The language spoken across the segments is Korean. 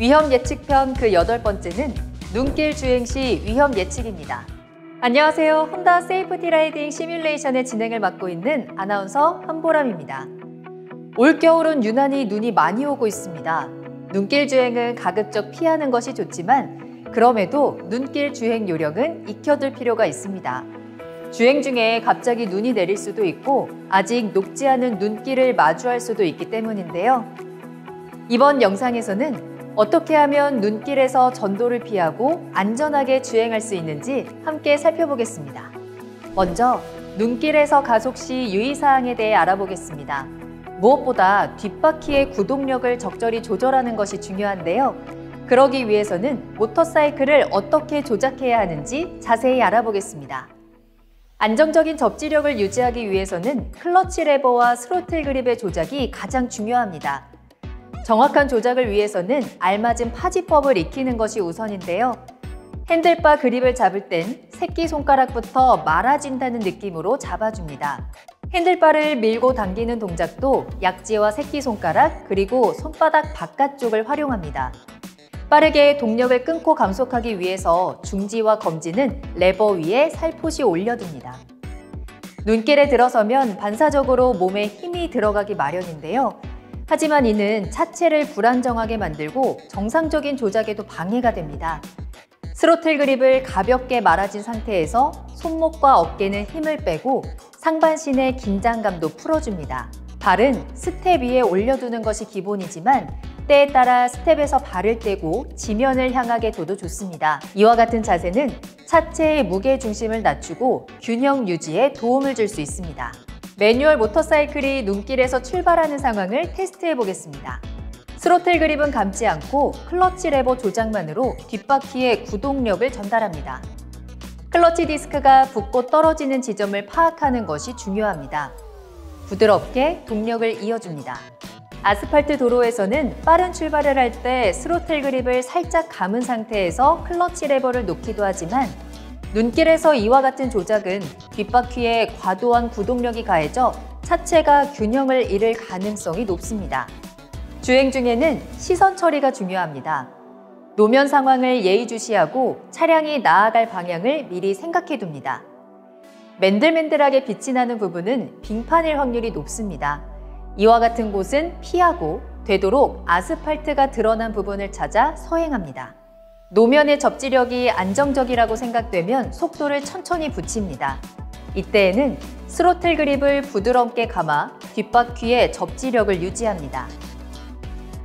위험 예측편 그 8번째는 눈길 주행 시 위험 예측입니다. 안녕하세요. 혼다 세이프티 라이딩 시뮬레이션의 진행을 맡고 있는 아나운서 한보람입니다. 올겨울은 유난히 눈이 많이 오고 있습니다. 눈길 주행은 가급적 피하는 것이 좋지만 그럼에도 눈길 주행 요령은 익혀둘 필요가 있습니다. 주행 중에 갑자기 눈이 내릴 수도 있고 아직 녹지 않은 눈길을 마주할 수도 있기 때문인데요. 이번 영상에서는 어떻게 하면 눈길에서 전도를 피하고 안전하게 주행할 수 있는지 함께 살펴보겠습니다. 먼저 눈길에서 가속 시 유의사항에 대해 알아보겠습니다. 무엇보다 뒷바퀴의 구동력을 적절히 조절하는 것이 중요한데요. 그러기 위해서는 모터사이클을 어떻게 조작해야 하는지 자세히 알아보겠습니다. 안정적인 접지력을 유지하기 위해서는 클러치 레버와 스로틀 그립의 조작이 가장 중요합니다. 정확한 조작을 위해서는 알맞은 파지법을 익히는 것이 우선인데요. 핸들바 그립을 잡을 땐 새끼손가락부터 말아진다는 느낌으로 잡아줍니다. 핸들바를 밀고 당기는 동작도 약지와 새끼손가락 그리고 손바닥 바깥쪽을 활용합니다. 빠르게 동력을 끊고 감속하기 위해서 중지와 검지는 레버 위에 살포시 올려둡니다. 눈길에 들어서면 반사적으로 몸에 힘이 들어가기 마련인데요. 하지만 이는 차체를 불안정하게 만들고 정상적인 조작에도 방해가 됩니다. 스로틀 그립을 가볍게 말아진 상태에서 손목과 어깨는 힘을 빼고 상반신의 긴장감도 풀어줍니다. 발은 스텝 위에 올려두는 것이 기본이지만 때에 따라 스텝에서 발을 떼고 지면을 향하게 둬도 좋습니다. 이와 같은 자세는 차체의 무게 중심을 낮추고 균형 유지에 도움을 줄 수 있습니다. 매뉴얼 모터사이클이 눈길에서 출발하는 상황을 테스트해 보겠습니다. 스로틀 그립은 감지 않고 클러치 레버 조작만으로 뒷바퀴에 구동력을 전달합니다. 클러치 디스크가 붙고 떨어지는 지점을 파악하는 것이 중요합니다. 부드럽게 동력을 이어줍니다. 아스팔트 도로에서는 빠른 출발을 할 때 스로틀 그립을 살짝 감은 상태에서 클러치 레버를 놓기도 하지만 눈길에서 이와 같은 조작은 뒷바퀴에 과도한 구동력이 가해져 차체가 균형을 잃을 가능성이 높습니다. 주행 중에는 시선 처리가 중요합니다. 노면 상황을 예의주시하고 차량이 나아갈 방향을 미리 생각해 둡니다. 맨들맨들하게 빛이 나는 부분은 빙판일 확률이 높습니다. 이와 같은 곳은 피하고 되도록 아스팔트가 드러난 부분을 찾아 서행합니다. 노면의 접지력이 안정적이라고 생각되면 속도를 천천히 붙입니다. 이때에는 스로틀 그립을 부드럽게 감아 뒷바퀴의 접지력을 유지합니다.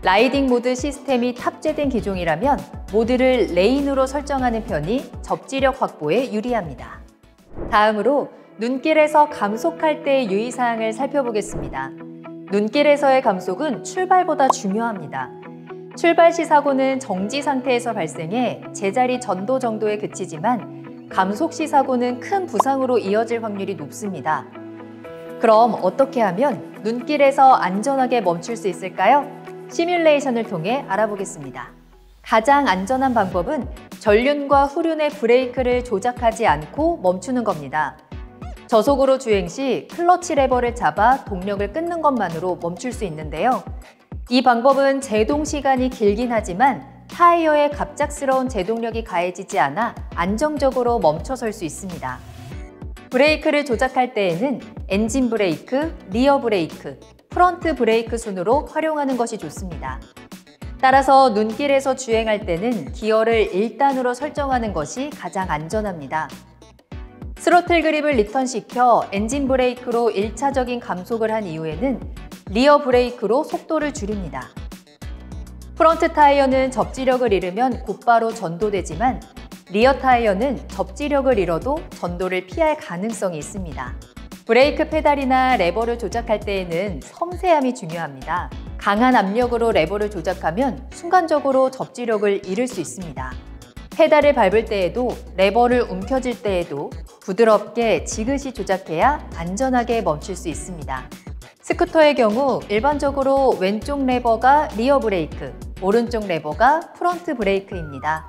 라이딩 모드 시스템이 탑재된 기종이라면 모드를 레인으로 설정하는 편이 접지력 확보에 유리합니다. 다음으로 눈길에서 감속할 때의 유의사항을 살펴보겠습니다. 눈길에서의 감속은 출발보다 중요합니다. 출발 시 사고는 정지 상태에서 발생해 제자리 전도 정도에 그치지만 감속 시 사고는 큰 부상으로 이어질 확률이 높습니다. 그럼 어떻게 하면 눈길에서 안전하게 멈출 수 있을까요? 시뮬레이션을 통해 알아보겠습니다. 가장 안전한 방법은 전륜과 후륜의 브레이크를 조작하지 않고 멈추는 겁니다. 저속으로 주행 시 클러치 레버를 잡아 동력을 끊는 것만으로 멈출 수 있는데요. 이 방법은 제동 시간이 길긴 하지만 타이어에 갑작스러운 제동력이 가해지지 않아 안정적으로 멈춰설 수 있습니다. 브레이크를 조작할 때에는 엔진 브레이크, 리어 브레이크, 프런트 브레이크 순으로 활용하는 것이 좋습니다. 따라서 눈길에서 주행할 때는 기어를 1단으로 설정하는 것이 가장 안전합니다. 스로틀 그립을 리턴시켜 엔진 브레이크로 1차적인 감속을 한 이후에는 리어 브레이크로 속도를 줄입니다. 프런트 타이어는 접지력을 잃으면 곧바로 전도되지만 리어 타이어는 접지력을 잃어도 전도를 피할 가능성이 있습니다. 브레이크 페달이나 레버를 조작할 때에는 섬세함이 중요합니다. 강한 압력으로 레버를 조작하면 순간적으로 접지력을 잃을 수 있습니다. 페달을 밟을 때에도 레버를 움켜쥘 때에도 부드럽게 지그시 조작해야 안전하게 멈출 수 있습니다. 스쿠터의 경우 일반적으로 왼쪽 레버가 리어 브레이크, 오른쪽 레버가 프런트 브레이크입니다.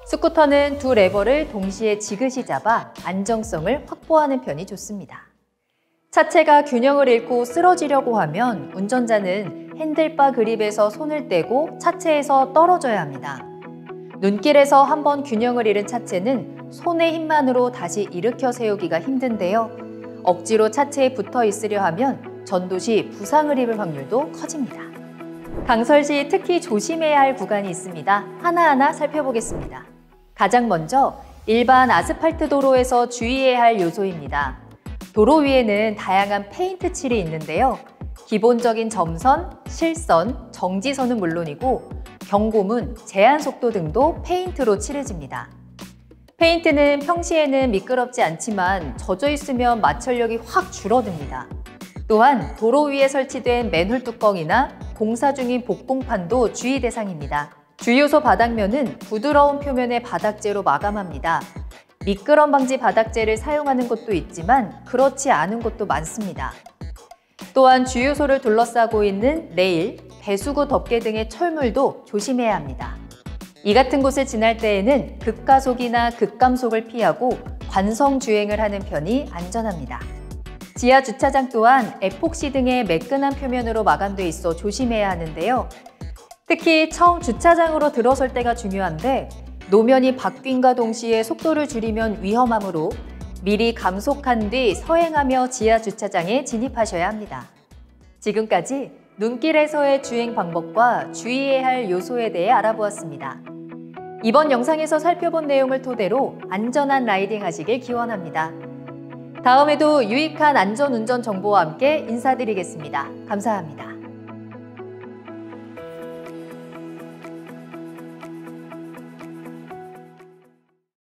스쿠터는 두 레버를 동시에 지그시 잡아 안정성을 확보하는 편이 좋습니다. 차체가 균형을 잃고 쓰러지려고 하면 운전자는 핸들바 그립에서 손을 떼고 차체에서 떨어져야 합니다. 눈길에서 한번 균형을 잃은 차체는 손의 힘만으로 다시 일으켜 세우기가 힘든데요. 억지로 차체에 붙어 있으려 하면 전도 시 부상을 입을 확률도 커집니다. 강설 시 특히 조심해야 할 구간이 있습니다. 하나하나 살펴보겠습니다. 가장 먼저 일반 아스팔트 도로에서 주의해야 할 요소입니다. 도로 위에는 다양한 페인트 칠이 있는데요. 기본적인 점선, 실선, 정지선은 물론이고 경고문, 제한 속도 등도 페인트로 칠해집니다. 페인트는 평시에는 미끄럽지 않지만 젖어 있으면 마찰력이 확 줄어듭니다. 또한 도로 위에 설치된 맨홀 뚜껑이나 공사 중인 복봉판도 주의 대상입니다. 주유소 바닥면은 부드러운 표면의 바닥재로 마감합니다. 미끄럼 방지 바닥재를 사용하는 곳도 있지만 그렇지 않은 곳도 많습니다. 또한 주유소를 둘러싸고 있는 레일, 배수구 덮개 등의 철물도 조심해야 합니다. 이 같은 곳을 지날 때에는 급가속이나 급감속을 피하고 관성 주행을 하는 편이 안전합니다. 지하 주차장 또한 에폭시 등의 매끈한 표면으로 마감돼 있어 조심해야 하는데요. 특히 처음 주차장으로 들어설 때가 중요한데 노면이 바뀐과 동시에 속도를 줄이면 위험하므로 미리 감속한 뒤 서행하며 지하 주차장에 진입하셔야 합니다. 지금까지 눈길에서의 주행 방법과 주의해야 할 요소에 대해 알아보았습니다. 이번 영상에서 살펴본 내용을 토대로 안전한 라이딩 하시길 기원합니다. 다음에도 유익한 안전운전 정보와 함께 인사드리겠습니다. 감사합니다.